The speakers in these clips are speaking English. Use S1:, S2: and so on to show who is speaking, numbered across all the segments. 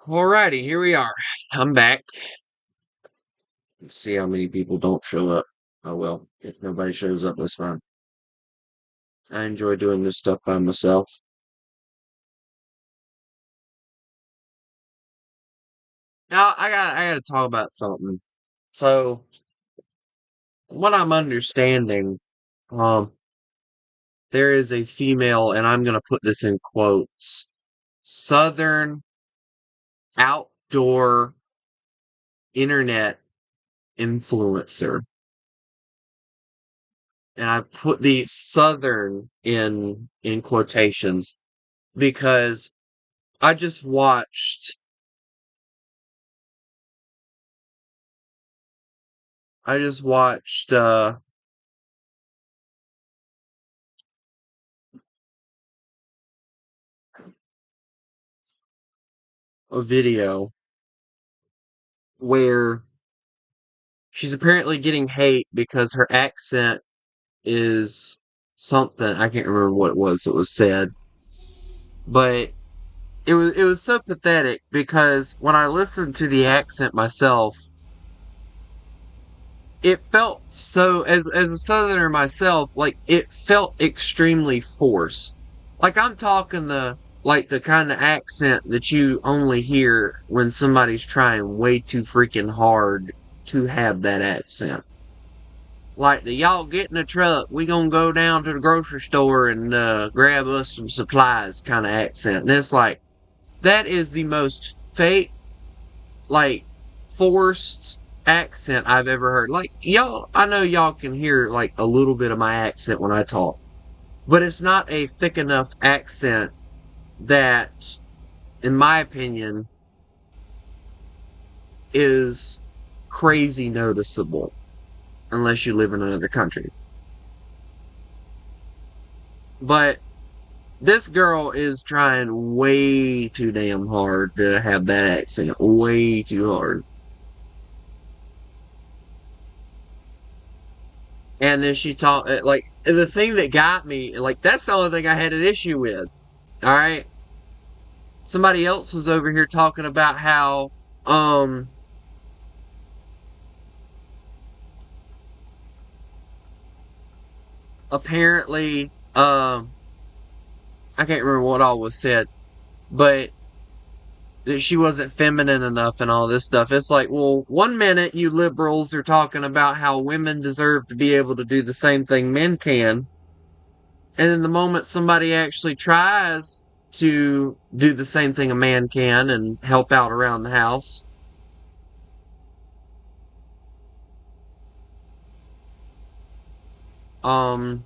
S1: Alrighty, here we are. I'm back. Let's see how many people don't show up. Oh well, if nobody shows up, that's fine. I enjoy doing this stuff by myself. Now I gotta talk about something. So what I'm understanding, um, there is a female, and I'm gonna put this in quotes, Southern outdoor internet influencer. And I put the Southern in quotations because I just watched I just watched a video where she's apparently getting hate because her accent is something I can't remember what it was that was said, but it was so pathetic because when I listened to the accent myself, it felt so as a southerner myself, like it felt extremely forced. Like I'm talking the kind of accent that you only hear when somebody's trying way too freaking hard to have that accent. Like the y'all get in the truck, we gonna go down to the grocery store and grab us some supplies kind of accent. And it's like that is the most fake, like forced accent I've ever heard. Like y'all, I know y'all can hear like a little bit of my accent when I talk, but it's not a thick enough accent that, in my opinion, is crazy noticeable unless you live in another country. But this girl is trying way too damn hard to have that accent. Way too hard. And then she talked, like, the thing that got me, like, that's the only thing I had an issue with. Alright? Somebody else was over here talking about how, apparently, I can't remember what all was said, but that she wasn't feminine enough and all this stuff. It's like, well, one minute you liberals are talking about how women deserve to be able to do the same thing men can, and then the moment somebody actually tries to do the same thing a man can and help out around the house, um,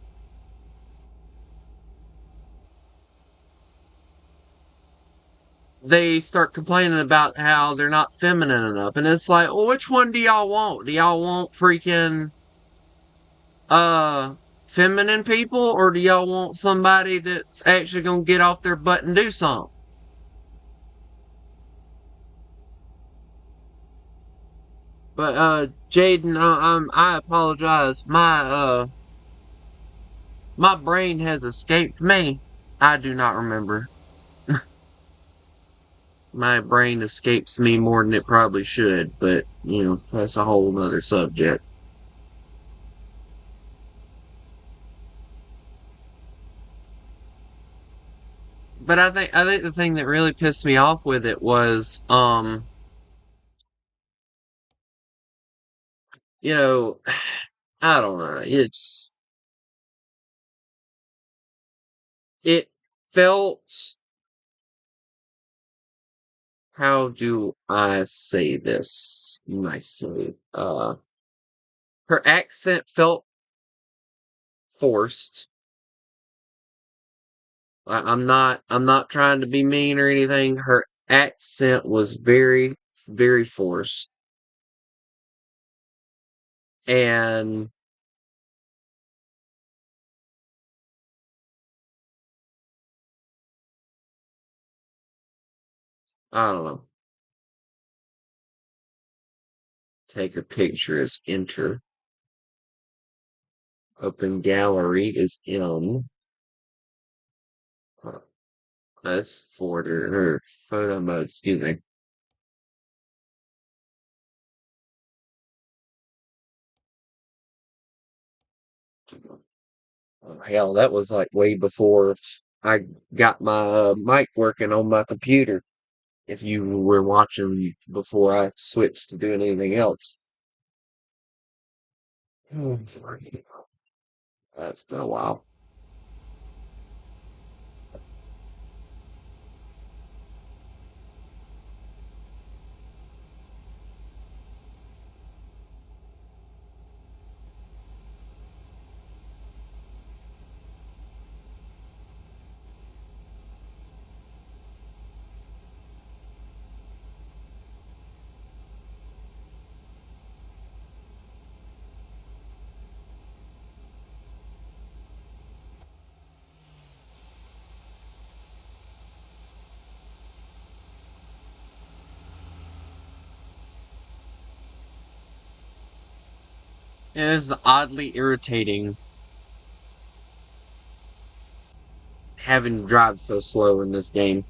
S1: they start complaining about how they're not feminine enough. And it's like, well, which one do y'all want? Do y'all want freaking uh feminine people, or do y'all want somebody that's actually gonna get off their butt and do something? But Jaden, I apologize. My brain has escaped me. I do not remember. My brain escapes me more than it probably should, but that's a whole nother subject. But I think the thing that really pissed me off with it was you know I don't know. It felt, how do I say this nicely? Her accent felt forced. I'm not trying to be mean or anything. Her accent was very, very forced. And I don't know. Take a picture as enter. Open gallery is in. That's for her photo mode, excuse me. Hell, that was like way before I got my mic working on my computer. If you were watching before I switched to doing anything else. That's been a while. It is oddly irritating having to drive so slow in this game.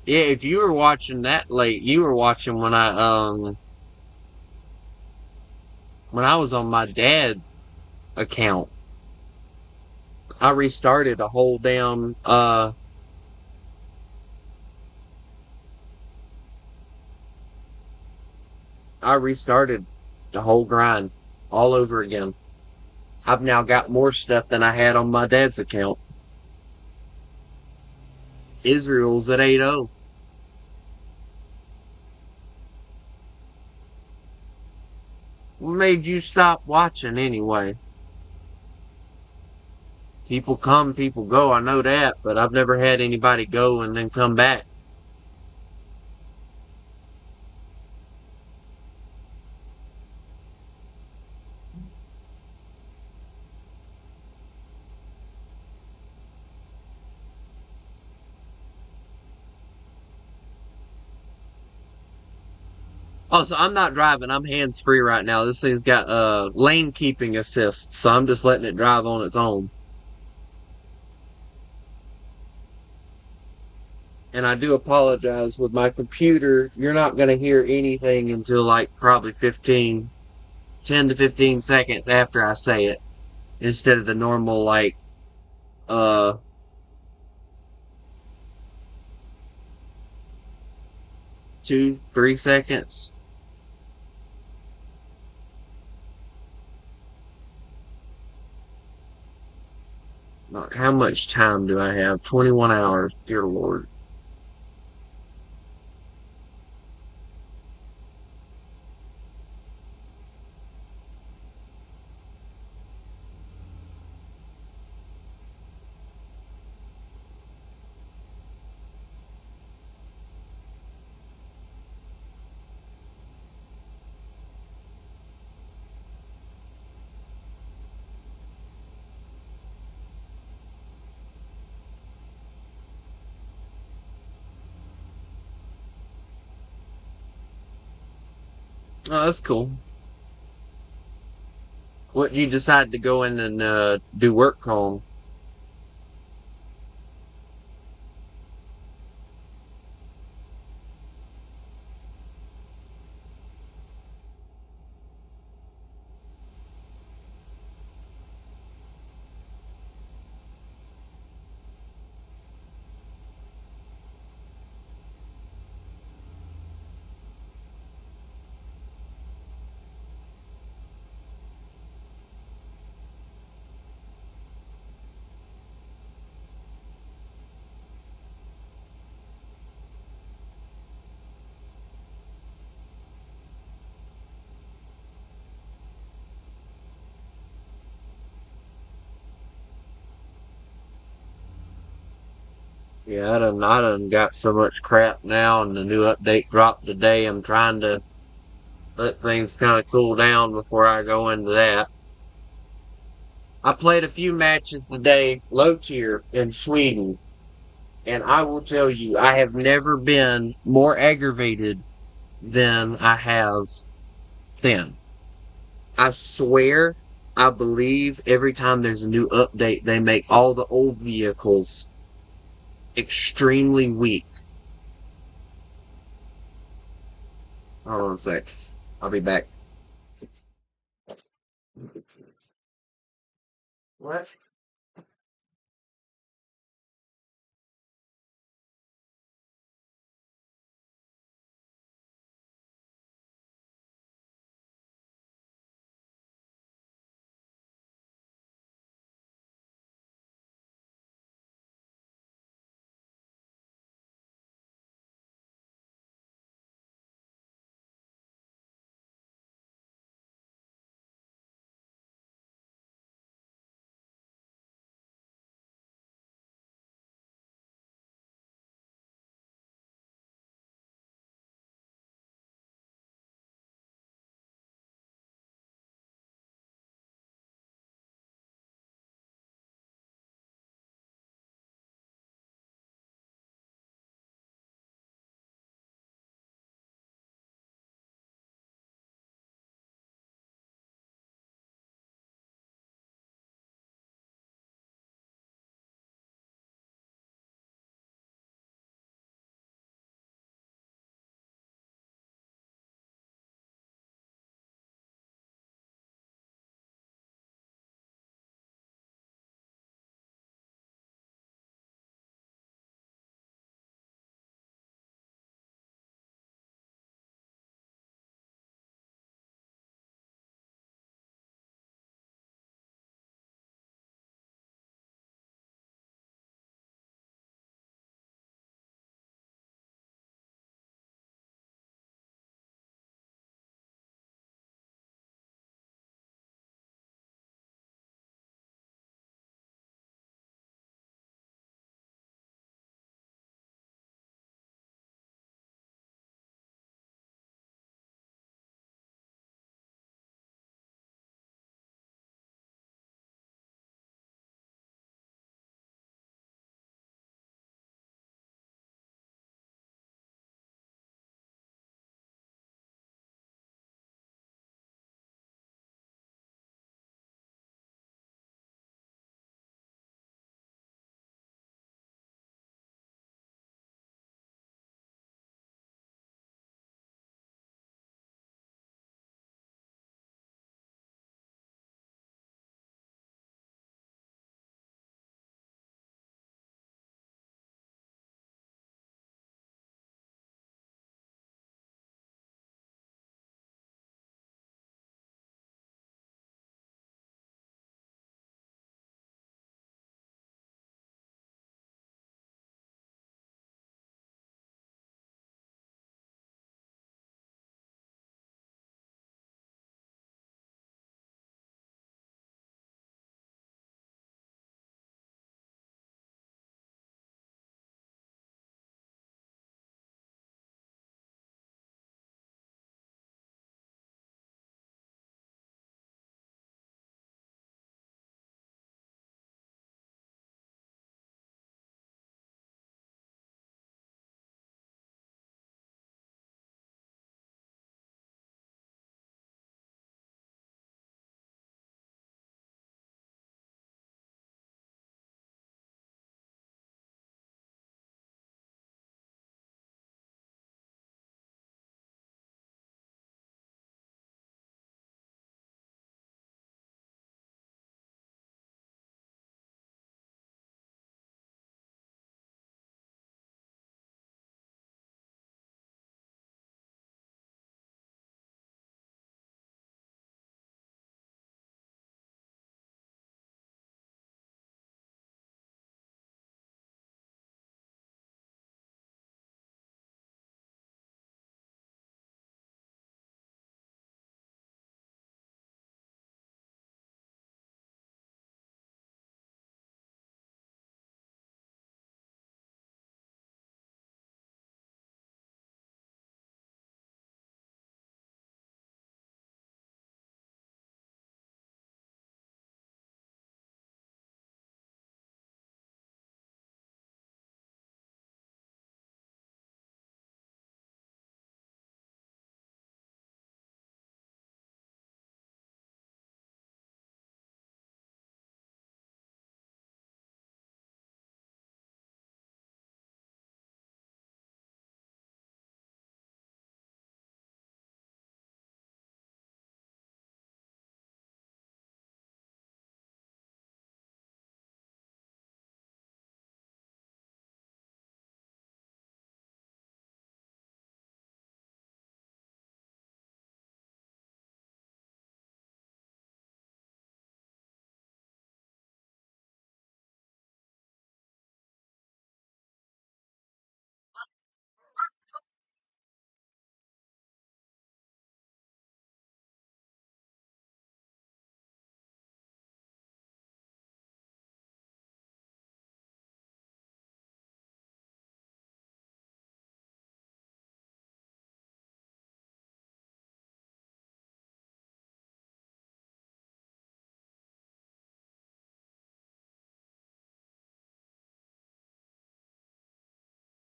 S1: Yeah, if you were watching that late, you were watching when I was on my dad's account. I restarted a whole damn I restarted the whole grind all over again. I've now got more stuff than I had on my dad's account. Israel's at 8-0. What made you stop watching anyway? People come, people go, I know that, but I've never had anybody go and then come back. Oh, so I'm not driving, I'm hands free right now. This thing's got lane keeping assist, so I'm just letting it drive on its own. And I do apologize with my computer. You're not going to hear anything until like probably 10 to 15 seconds after I say it instead of the normal like uh 2, 3 seconds. Like, how much time do I have? 21 hours, dear Lord. Oh, that's cool. What you decide to go in and do work on? Yeah, I done got so much crap now, and the new update dropped today. I'm trying to let things kind of cool down before I go into that. I played a few matches today, low tier in Sweden. And I will tell you, I have never been more aggravated than I have then. I swear, I believe every time there's a new update, they make all the old vehicles extremely weak. Hold on a sec. I'll be back. What?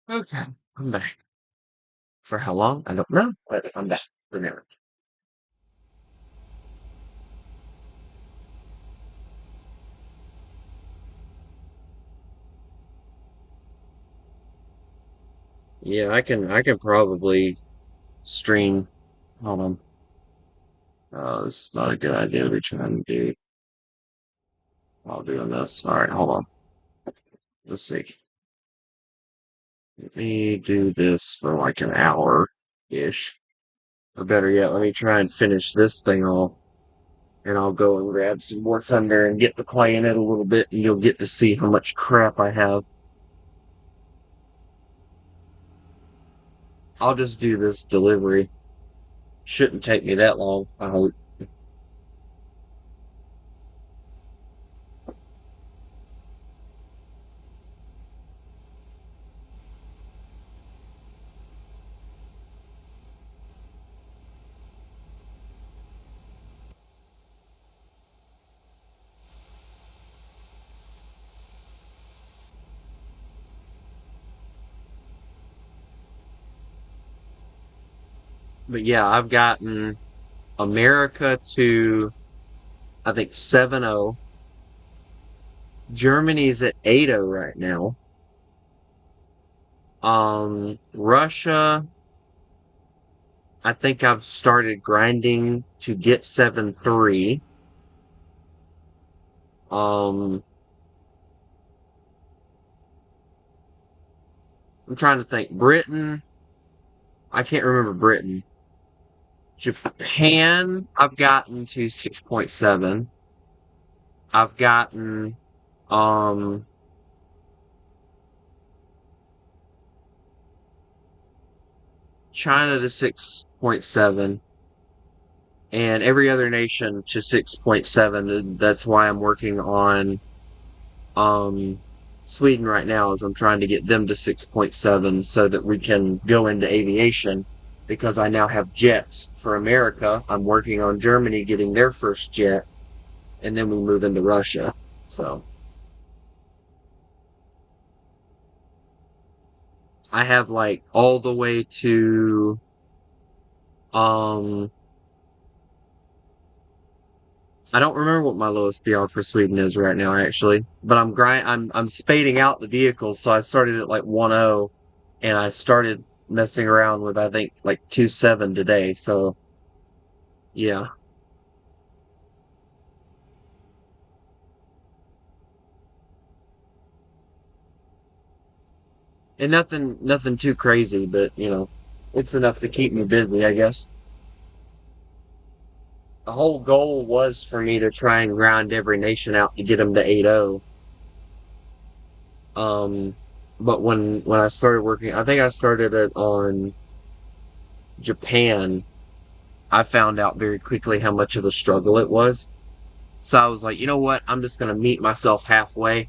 S1: Okay, I'm back. For how long? I don't know, but I'm back for now. Yeah, I can probably stream. Hold on. Oh, this is not a good idea to be trying to do while doing this. All right, hold on. Let's see. Let me do this for like an hour ish. Or better yet, let me try and finish this thing off. And I'll go and grab some more thunder and get to playing it a little bit, and you'll get to see how much crap I have. I'll just do this delivery. Shouldn't take me that long, I hope. But yeah, I've gotten America to, I think, 7-0. Germany's at 8-0 right now. Russia, I think I've started grinding to get 7-3. Um, I'm trying to think. Britain, I can't remember Britain. Japan, I've gotten to 6.7. I've gotten, um, China to 6.7 and every other nation to 6.7. That's why I'm working on um Sweden right now is I'm trying to get them to 6.7 so that we can go into aviation because I now have jets for America. I'm working on Germany getting their first jet and then we move into Russia. So I have like all the way to um I don't remember what my lowest PR for Sweden is right now, actually. But I'm spading out the vehicles, so I started at like 1.0, and I started messing around with I think like 2.7 today. So yeah, and nothing too crazy, but it's enough to keep me busy, I guess. The whole goal was for me to try and grind every nation out to get them to 8.0. Um, but when I started working, I think I started it on Japan. I found out very quickly how much of a struggle it was. So I was like, you know what? I'm just going to meet myself halfway.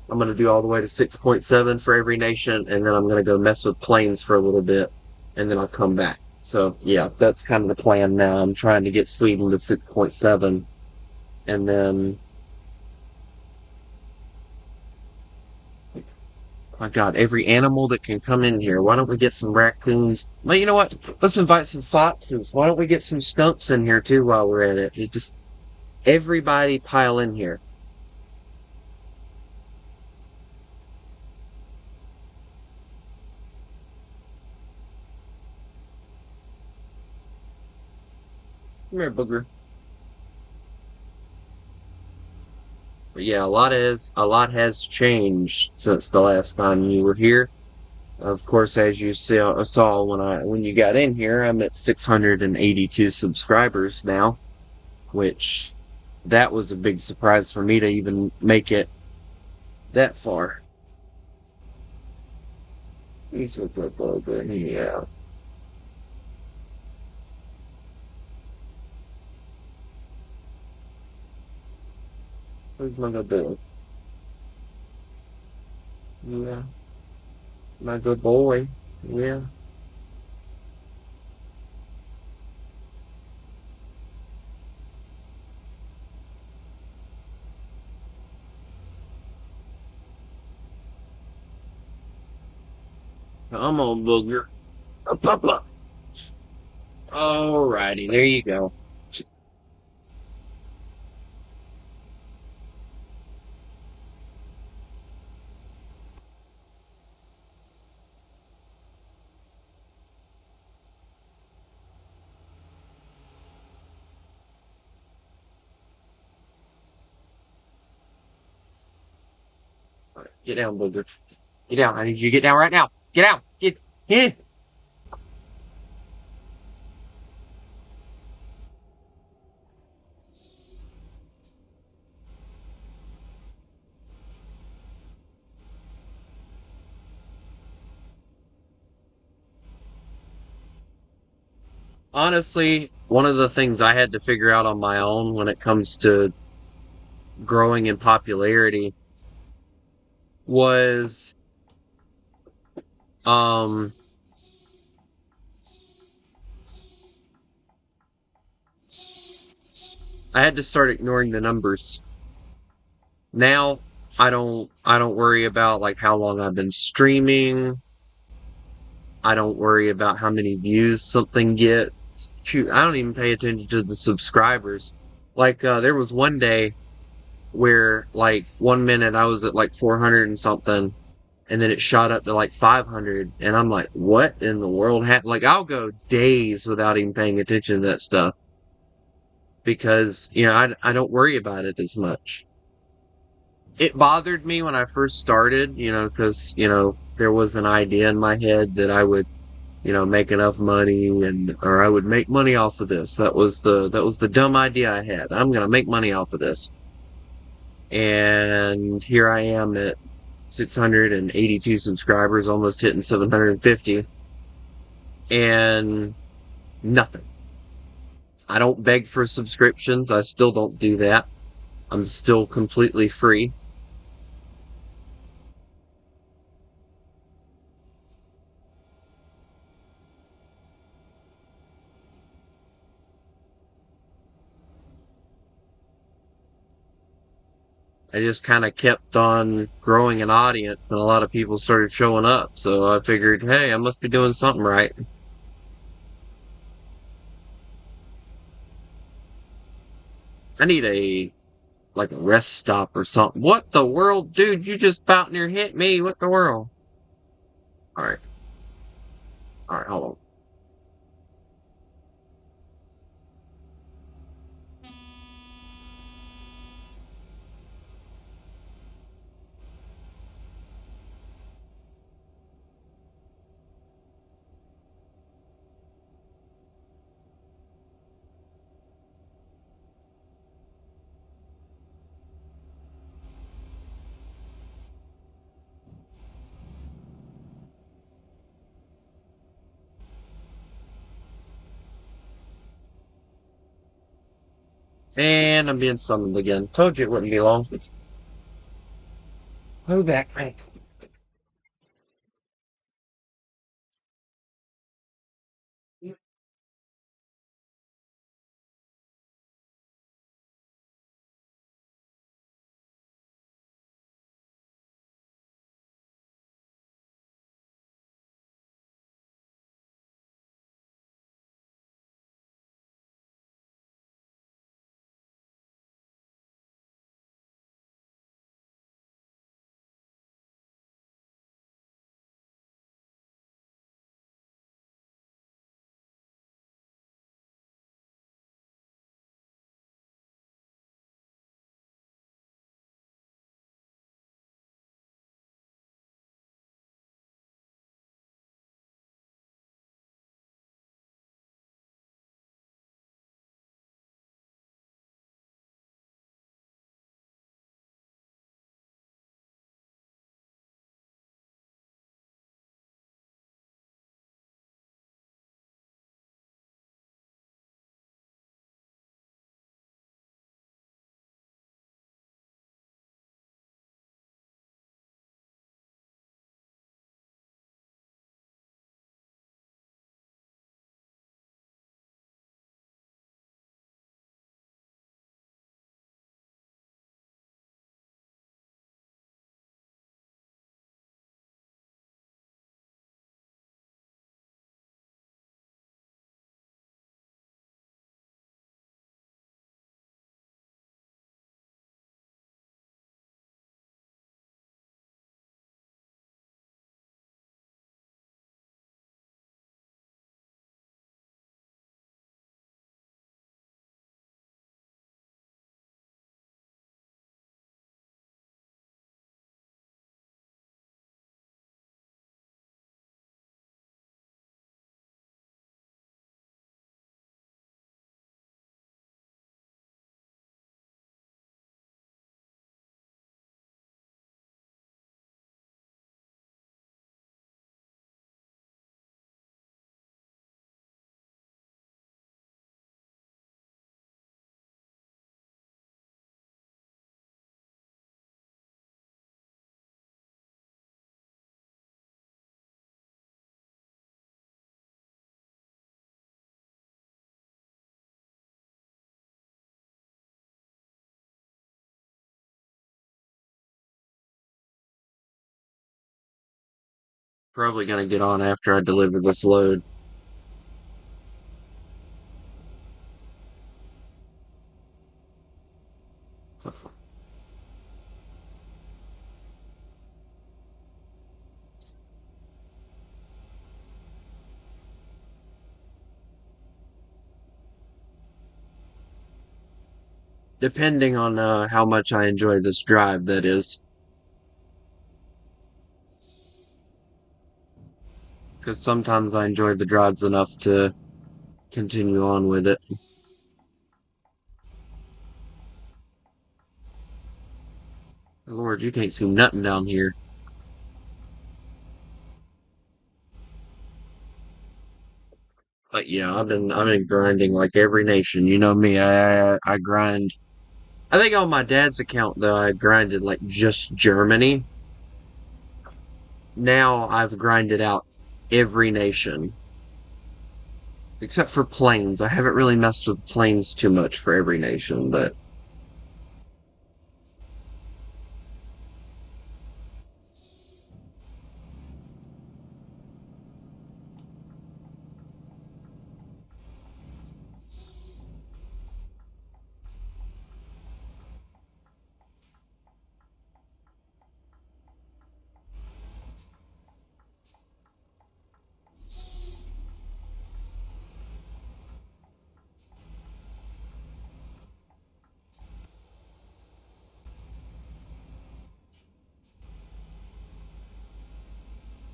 S1: I'm going to do all the way to 6.7 for every nation, and then I'm going to go mess with planes for a little bit, and then I'll come back. So yeah, that's kind of the plan now. I'm trying to get Sweden to 6.7, and then, my God, every animal that can come in here. Why don't we get some raccoons? Well, you know what? Let's invite some foxes. Why don't we get some skunks in here too while we're at it? It just everybody pile in here. Come here, booger. But yeah, a lot has changed since the last time you were here. Of course, as you saw when you got in here, I'm at 682 subscribers now, which that was a big surprise for me to even make it that far. He's a good bugger, yeah. Who's my good boy? Yeah, my good boy. Yeah. Come on, booger. Up, up, up. Alrighty, there you go. Alright, get down, booger. Get down. I need you to get down right now. Get down. Get. Honestly, one of the things I had to figure out on my own when it comes to growing in popularity was um I had to start ignoring the numbers. Now I don't worry about like how long I've been streaming. I don't worry about how many views something gets. Shoot, I don't even pay attention to the subscribers. Like there was one day where like 1 minute I was at like 400 and something, and then it shot up to like 500, and I'm like, what in the world happened? Like I'll go days without even paying attention to that stuff because I don't worry about it as much. It bothered me when I first started, because there was an idea in my head that I would make enough money, and or I would make money off of this. That was the dumb idea I had. I'm gonna make money off of this. And here I am at 682 subscribers, almost hitting 750, and nothing. I don't beg for subscriptions. I still don't do that. I'm still completely free. I just kind of kept on growing an audience, and a lot of people started showing up. So I figured, hey, I must be doing something right. I need a like a rest stop or something. What the world, dude? You just about near hit me. What the world? All right, all right, hold on. And I'm being summoned again. Told you it wouldn't be long. Go back, Frank. Probably gonna get on after I deliver this load. So, depending on how much I enjoy this drive, that is. Because sometimes I enjoy the drives enough to continue on with it. Lord, you can't see nothing down here. But yeah, I've been grinding like every nation. You know me, I grind. I think on my dad's account though, I grinded like just Germany. Now I've grinded out every nation except for planes. I haven't really messed with planes too much for every nation, but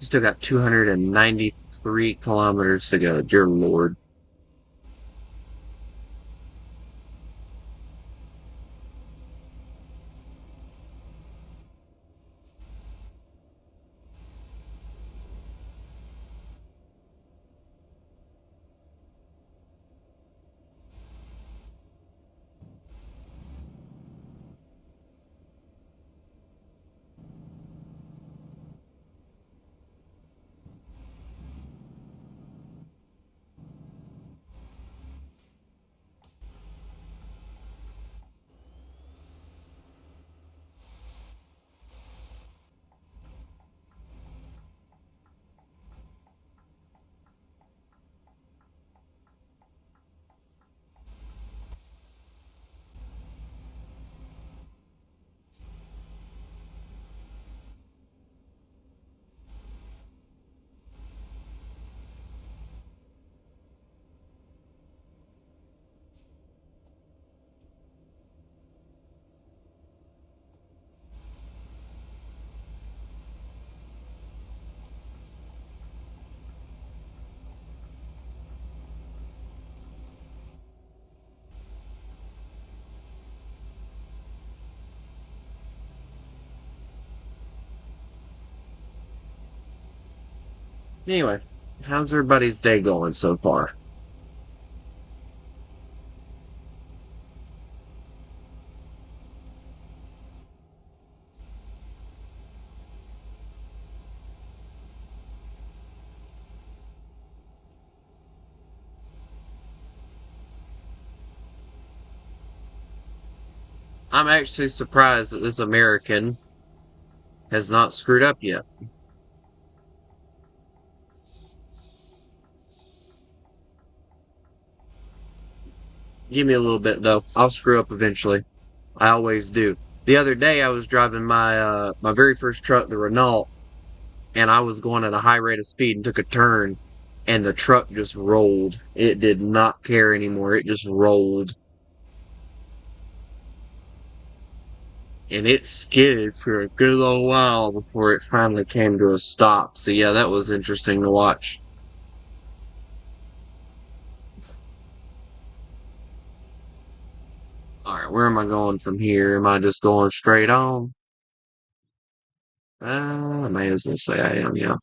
S1: still got 293 kilometers to go. Dear Lord. Anyway, how's everybody's day going so far? I'm actually surprised that this American has not screwed up yet. Give me a little bit though. I'll screw up eventually. I always do. The other day I was driving my very first truck, the Renault, and I was going at a high rate of speed and took a turn and the truck just rolled. It did not care anymore. It just rolled. And it skidded for a good little while before it finally came to a stop. So yeah, that was interesting to watch. Alright, where am I going from here? Am I just going straight on? I may as well say I am, yeah.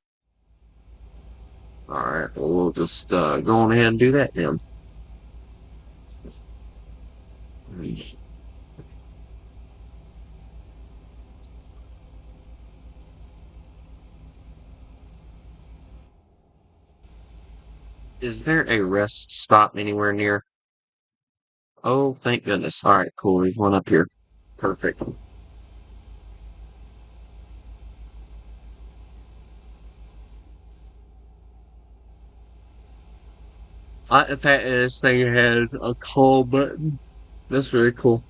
S1: Alright, well, we'll just go on ahead and do that then. Is there a rest stop anywhere near? Oh, thank goodness. Alright, cool. There's one up here. Perfect. In fact, this thing has a call button. That's really cool.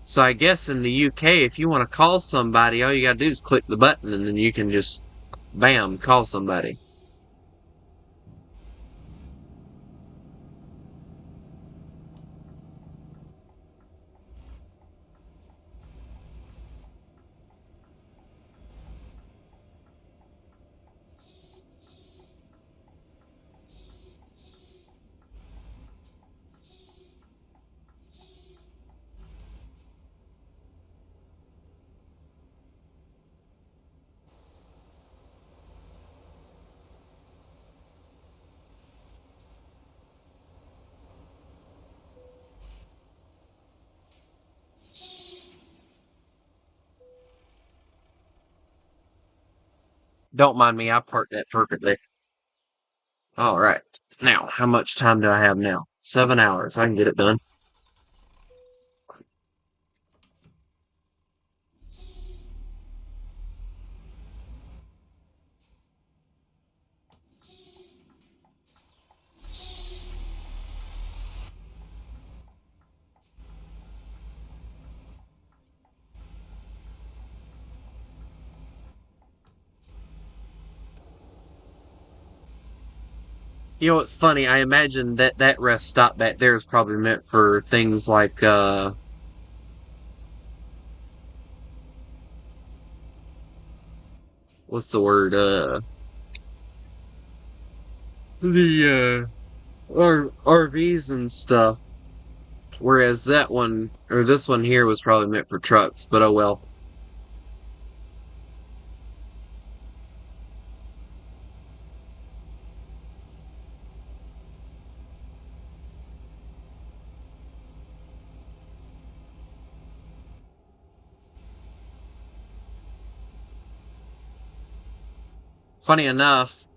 S1: So I guess in the UK, if you want to call somebody, all you gotta do is click the button and then you can just, bam, call somebody. Don't mind me, I parked that perfectly. All right. Now, how much time do I have now? 7 hours. I can get it done. You know what's funny? I imagine that that rest stop back there is probably meant for things like what's the word? The RVs and stuff. Whereas that one or this one here was probably meant for trucks, but oh well. Funny enough,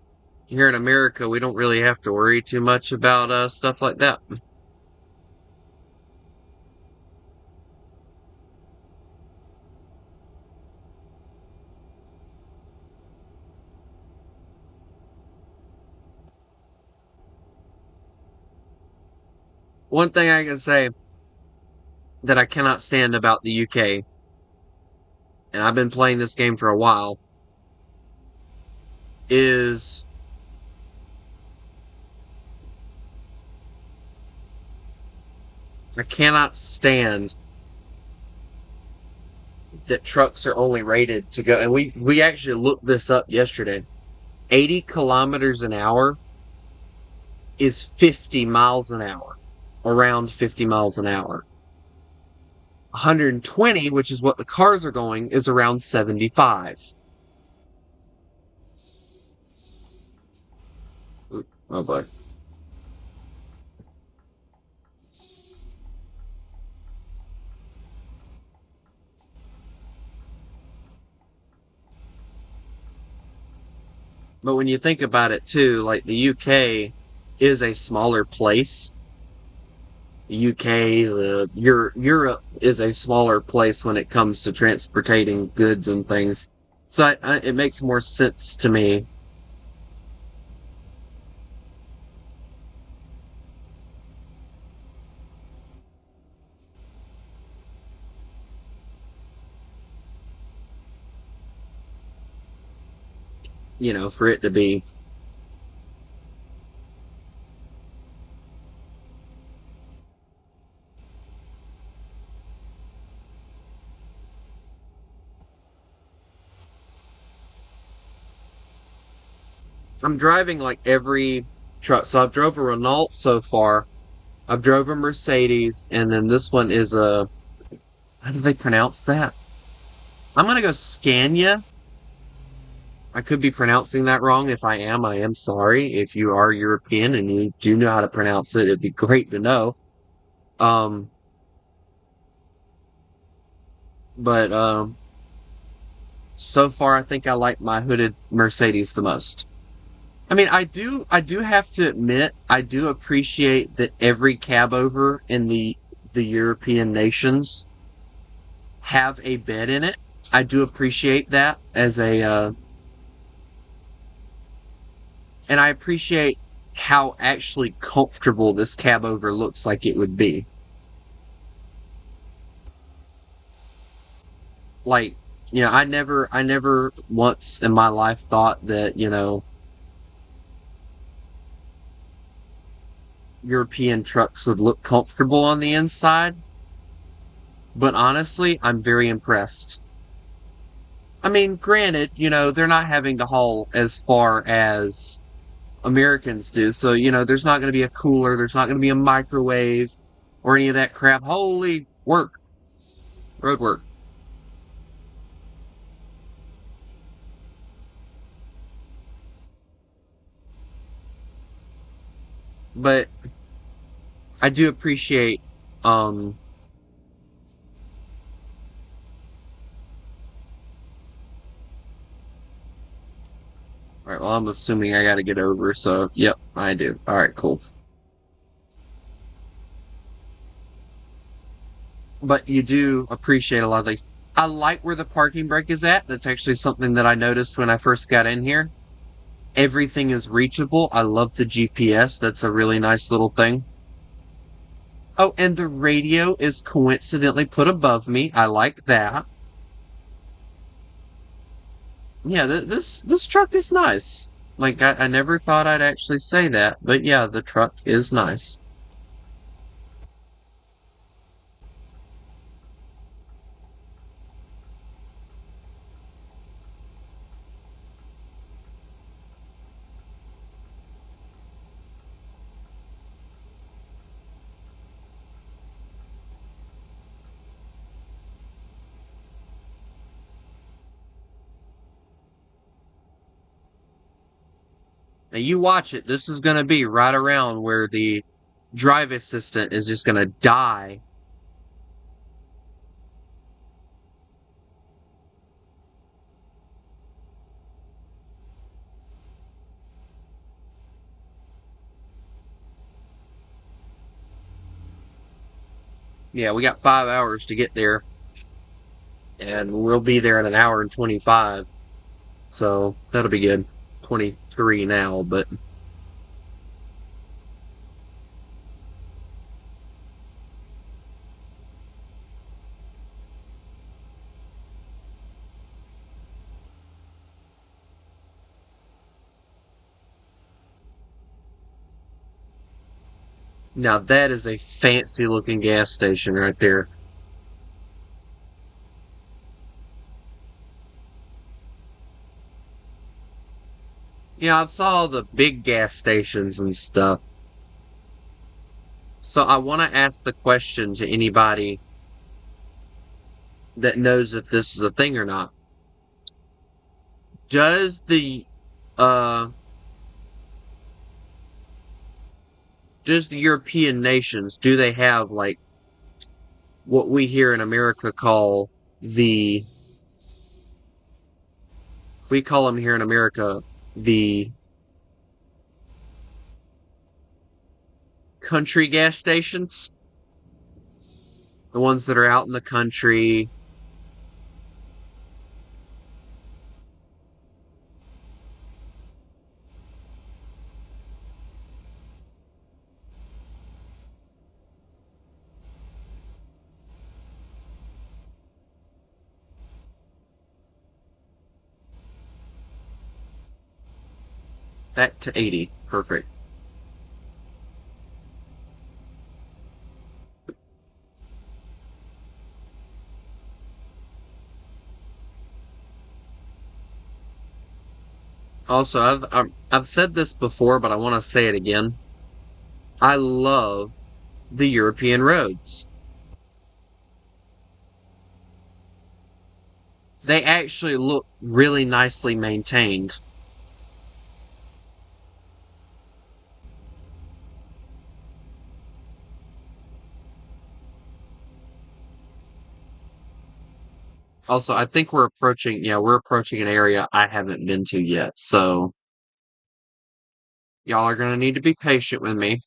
S1: here in America we don't really have to worry too much about stuff like that. One thing I can say that I cannot stand about the UK, and I've been playing this game for a while, is I cannot stand that trucks are only rated to go, and we actually looked this up yesterday. 80 kilometers an hour is 50 miles an hour, around 50 miles an hour. 120, which is what the cars are going, is around 75. Oh boy. But when you think about it too, like the UK is a smaller place. The UK, Europe is a smaller place when it comes to transportating goods and things. So it makes more sense to me, for it to be. I'm driving like every truck. So I've drove a Renault so far. I've drove a Mercedes, and then this one is a, how do they pronounce that? I'm gonna go Scania. I could be pronouncing that wrong. If I am sorry. If you are European and you do know how to pronounce it, it'd be great to know. Um, but so far I think I like my hooded Mercedes the most. I mean, I do have to admit, I do appreciate that every cab over in the European nations have a bed in it. I do appreciate that as a, and I appreciate how actually comfortable this cab over looks like it would be. Like, I never once in my life thought that, European trucks would look comfortable on the inside, but honestly, I'm very impressed. I mean, granted, they're not having to haul as far as Americans do, so, there's not going to be a cooler, there's not going to be a microwave or any of that crap. Holy work, road work. But I do appreciate, um, all right, well, I'm assuming I got to get over, so, yep, I do. All right, cool. But you do appreciate a lot of things. I like where the parking brake is at. That's actually something that I noticed when I first got in here. Everything is reachable. I love the GPS. That's a really nice little thing. Oh, and the radio is coincidentally put above me. I like that. Yeah, this truck is nice. Like I never thought I'd actually say that, but yeah, the truck is nice. Now you watch it. This is gonna be right around where the drive assistant is just gonna die. Yeah, we got 5 hours to get there, and we'll be there in an hour and 25. So that'll be good. 23 now, but now that is a fancy looking gas station right there. I've saw the big gas stations and stuff. So I want to ask the question to anybody that knows if this is a thing or not. Does uh the European nations, do they have like what we here in America call the we call them here in America the country gas stations? The ones that are out in the country. That to 80. Perfect. Also, I've said this before, but I want to say it again. I love the European roads. They actually look really nicely maintained. Also, I think we're approaching an area I haven't been to yet. So y'all are gonna need to be patient with me,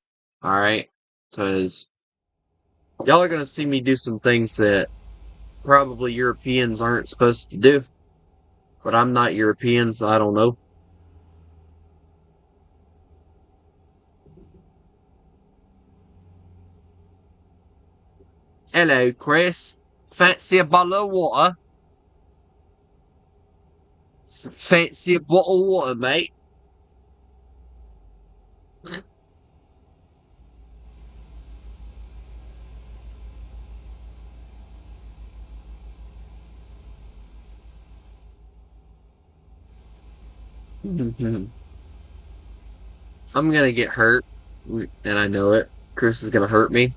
S1: all right? Because y'all are gonna see me do some things that probably Europeans aren't supposed to do. But I'm not European, so I don't know. Hello, Chris. Fancy a bottle of water? Fancy a bottle of water, mate? I'm gonna get hurt, and I know it. Chris is gonna hurt me.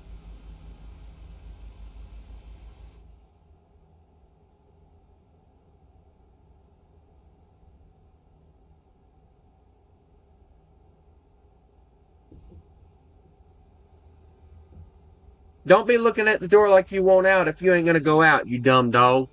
S1: Don't be looking at the door like you want out if you ain't gonna go out, you dumb dog.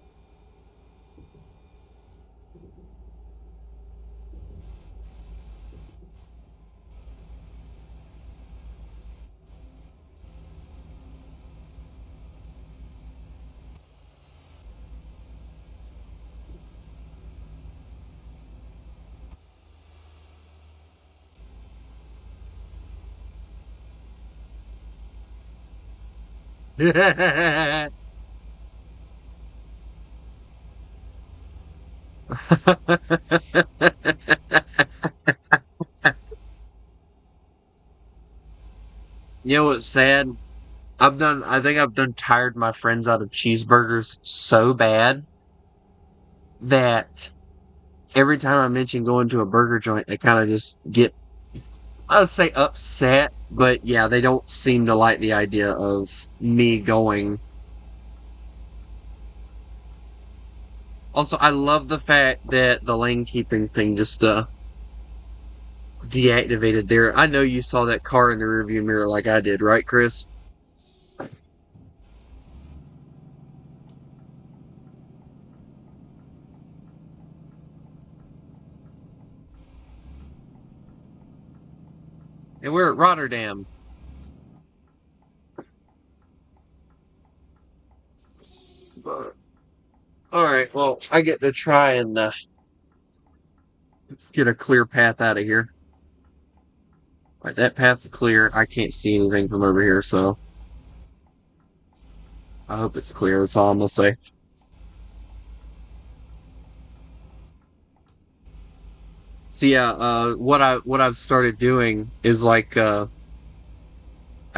S1: You know what's sad? I think I've done tired my friends out of cheeseburgers so bad that every time I mention going to a burger joint, they kind of just get, I would say upset, but yeah, they don't seem to like the idea of me going. Also, I love the fact that the lane keeping thing just deactivated there. I know you saw that car in the rearview mirror like I did, right, Chris? And we're at Rotterdam. But, all right, well, I get to try and get a clear path out of here. Right, that path's clear. I can't see anything from over here, so I hope it's clear. That's all I'm gonna say. So yeah, what I've started doing is like I'd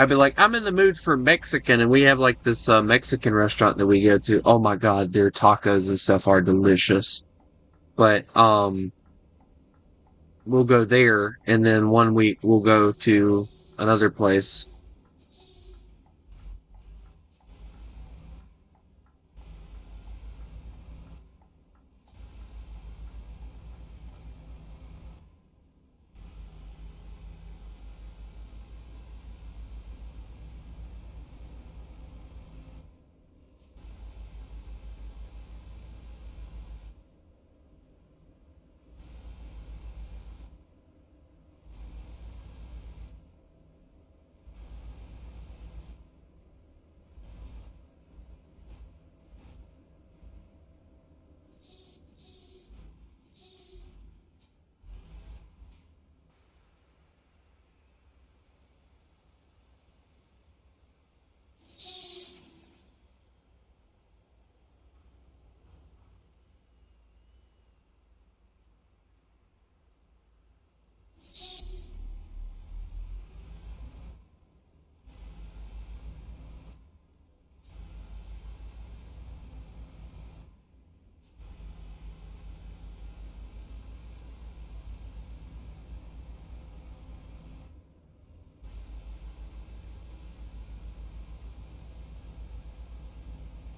S1: be like, I'm in the mood for Mexican, and we have like this Mexican restaurant that we go to. Oh my God, their tacos and stuff are delicious. But we'll go there, and then one week we'll go to another place.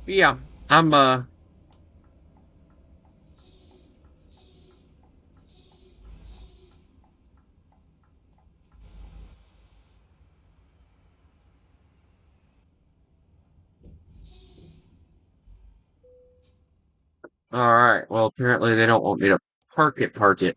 S1: Yeah, I'm all right. Well, apparently they don't want me to park it.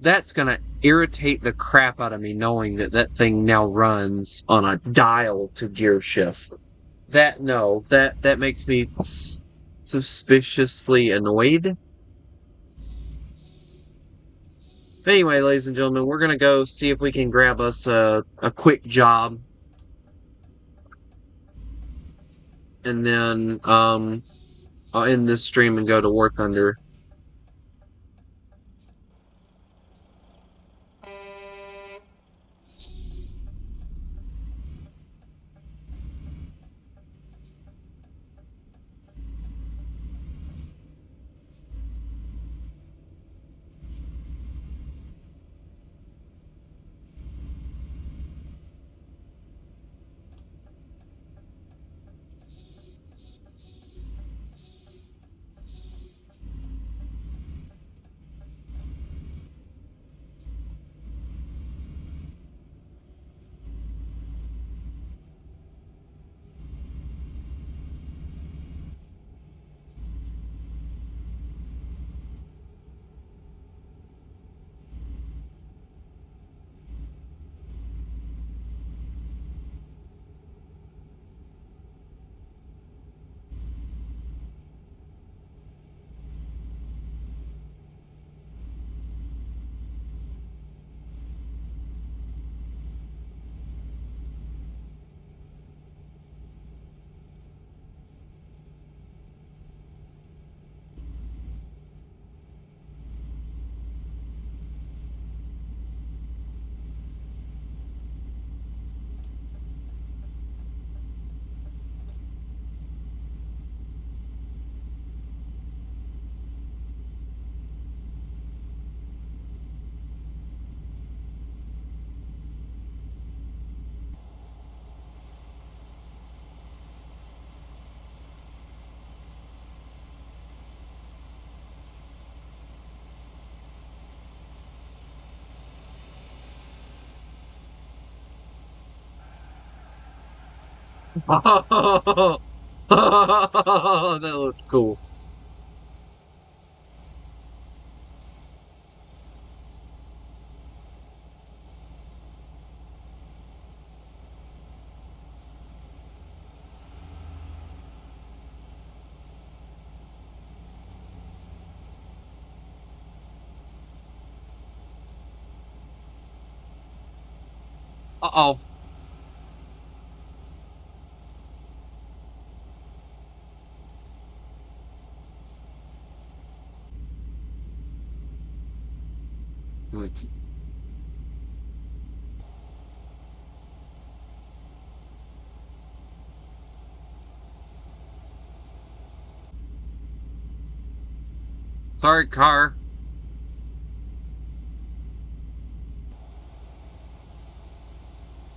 S1: that's gonna irritate the crap out of me knowing that that thing now runs on a dial to gear shift. That no, that makes me suspiciously annoyed. Anyway, ladies and gentlemen, we're gonna go see if we can grab us a quick job, and then I'll end this stream and go to War Thunder. That looked cool. Uh-oh. Sorry, car.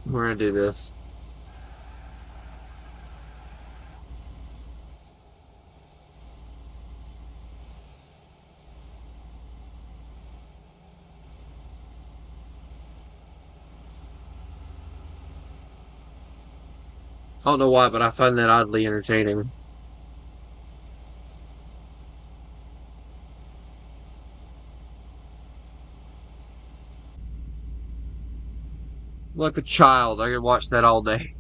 S1: We're gonna do this. I don't know why, but I find that oddly entertaining. Like a child, I could watch that all day.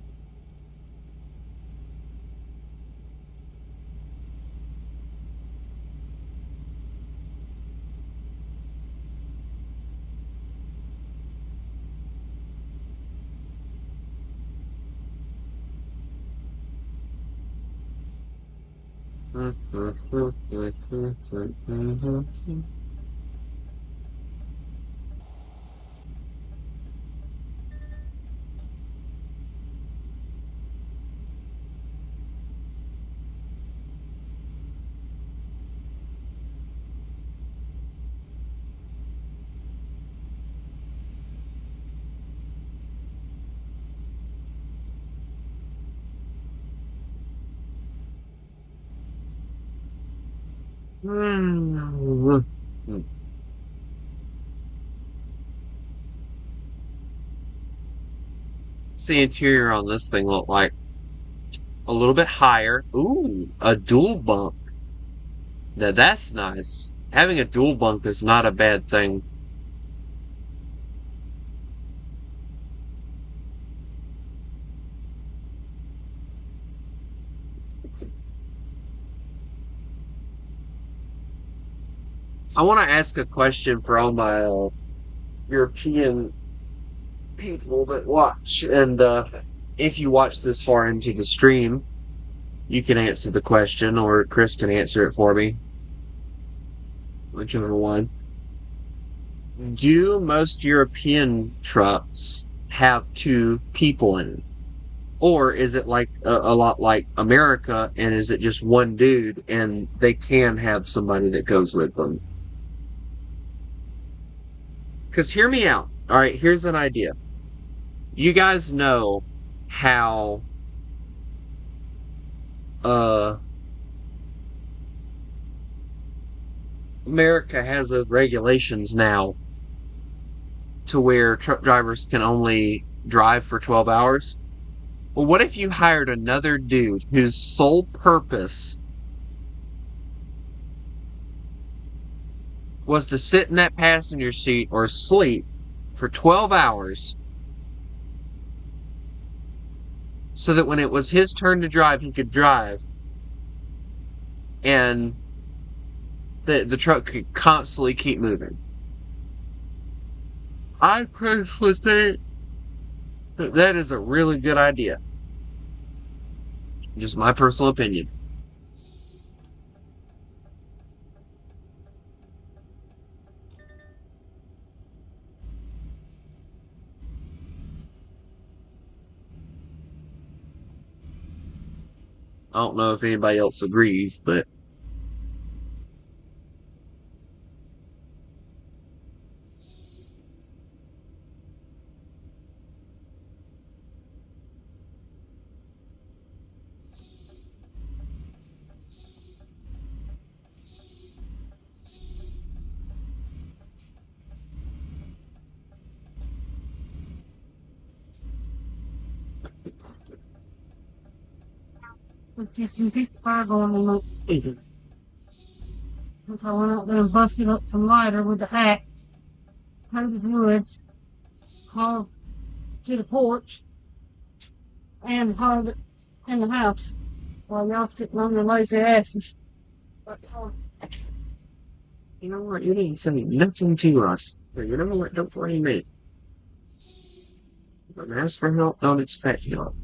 S1: What's the interior on this thing look like? A little bit higher. Ooh, a dual bunk. Now that's nice. Having a dual bunk is not a bad thing. I want to ask a question for all my European people that watch, and if you watch this far into the stream, you can answer the question, or Chris can answer it for me, whichever one. Do most European trucks have two people in it? Or is it like a lot like America, and is it just one dude and they can have somebody that goes with them? Because hear me out. All right, here's an idea. You guys know how uh America has those regulations now to where truck drivers can only drive for 12 hours? Well, what if you hired another dude whose sole purpose was to sit in that passenger seat or sleep for 12 hours so that when it was his turn to drive, he could drive and the truck could constantly keep moving? I personally think that that is a really good idea. Just my personal opinion. I don't know if anybody else agrees, but
S2: Fire going on. Since I went out there and busted up some lighter with the hack, painted woods, hauled to the porch, and hauled it in the house while y'all sitting on your lazy asses.
S1: you know what? You didn't say nothing to us. You know what? Don't blame me. Don't ask for help, don't expect help.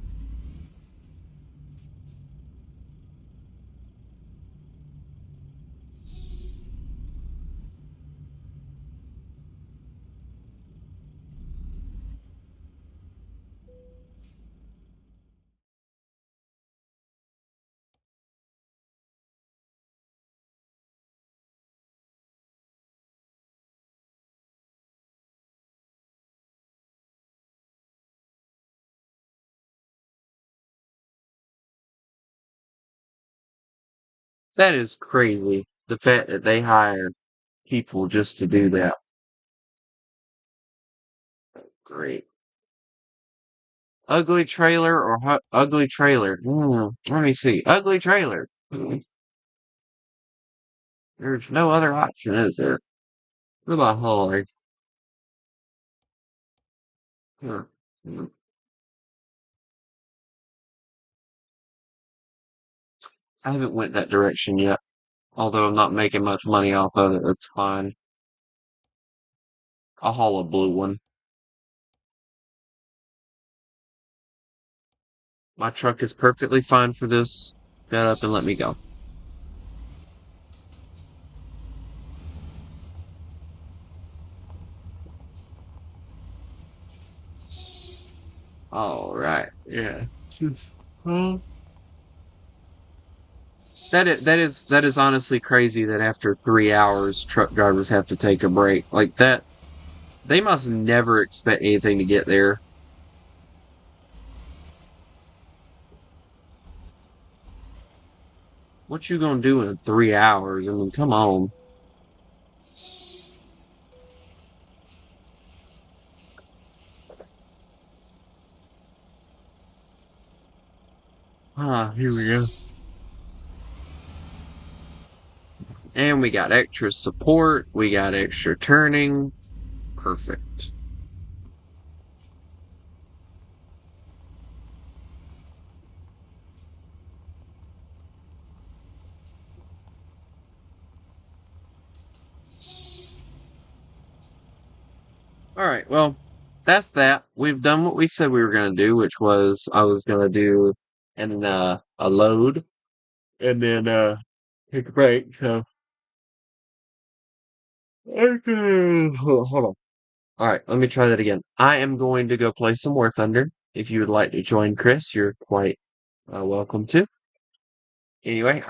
S1: That is crazy. The fact that they hire people just to do that. Great. Ugly trailer or ugly trailer? Let me see. Ugly trailer. There's no other option, is there? What about Holly? Huh. Hmm. I haven't went that direction yet. Although I'm not making much money off of it, that's fine. I'll haul a blue one. My truck is perfectly fine for this. Get up and let me go. All right. Yeah. Well, that is honestly crazy that after 3 hours truck drivers have to take a break. Like that they must never expect anything to get there. What you gonna do in 3 hours? I mean, come on. Ah, here we go. And we got extra support, we got extra turning. Perfect. All right, well, that's that. We've done what we said we were gonna do, which was I was gonna do a load and then take a break. So hold on. All right, let me try that again. I am going to go play some War Thunder. If you would like to join Chris, you're quite welcome to. Anyway,